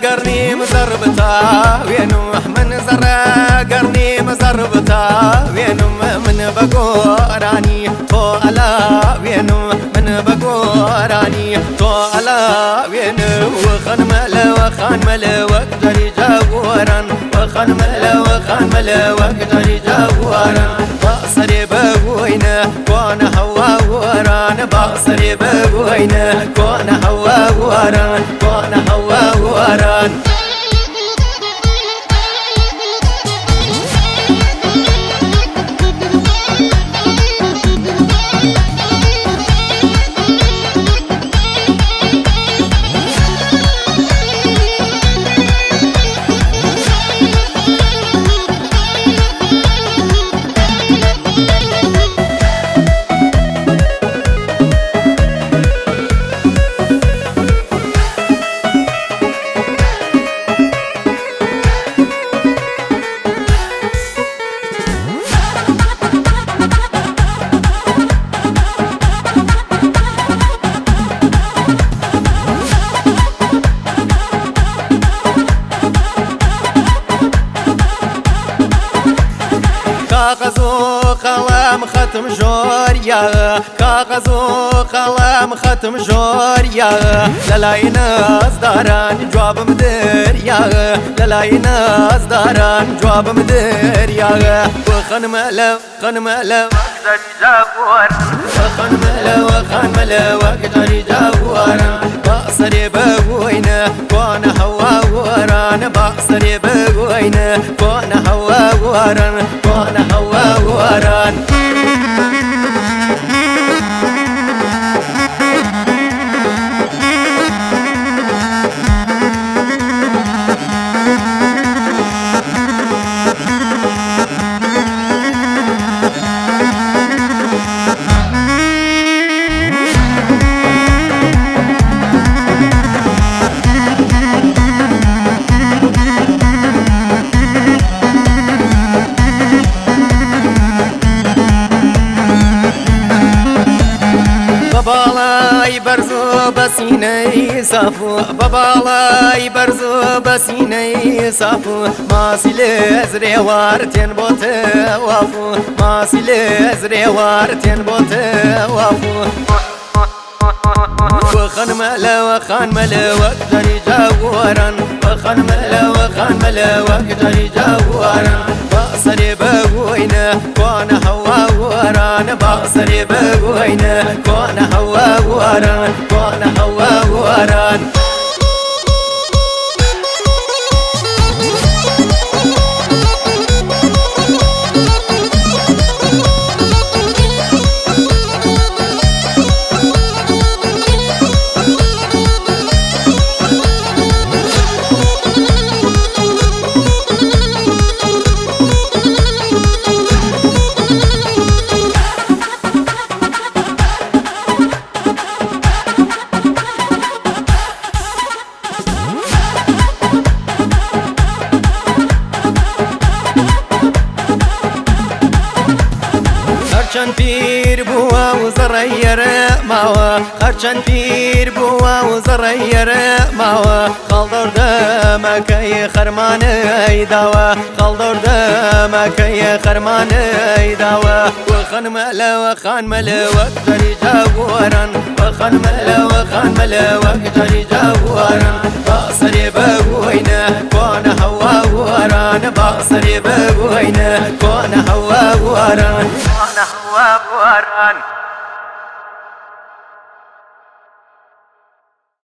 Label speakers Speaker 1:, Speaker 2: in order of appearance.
Speaker 1: قرني مزربتا وينو من زرا قرني مزربتا وينو من بقوراني تو على وينو من بقوراني تو على وينو وخن ملا وخان ملا وقدر جاوران وخن ملا وخان ملا وقدر جاوران باصري بوينا كون هوا وران باصري بوينا كون هوا وران كون هوا وران كاغزو قلم ختم جوريا كاغزو قلم ختم جوريا للاينا اصداران جواب مدريا للاينا اصداران جواب مدريا وخن ملا خن ملا وقدر جاور وخن ملا وخن ملا وقدر جاور باصري بوينا كون هوا وران باصري بوينا كون هوا وران كون هوا وران بابالاي برزو بسيني صافو بابالاي برزو بسيني صافو ماسي لزري وارتين بوت وافو ماسي لزري وارتين بوت وافو وخن ملا وخان ملا وقدر جاوران وخن ملا وخان ملا وقدر جاوران باصري بوينا كون هوا وران باصري بوينا كون هوا وران كون هوا وران خرچن پیر بوا و زریر ماوا خرچن پیر بوا و زریر ماوا خالدور دمکی خرمان ایداوا خالدور دمکی خرمان ایداوا وخن ملا وخان ملا وقدر جاوران وخن ملا وخان ملا وقدر جاوران باصري بوينا كون هوا وران باصري بوينا كون هوا وران كون هوا وران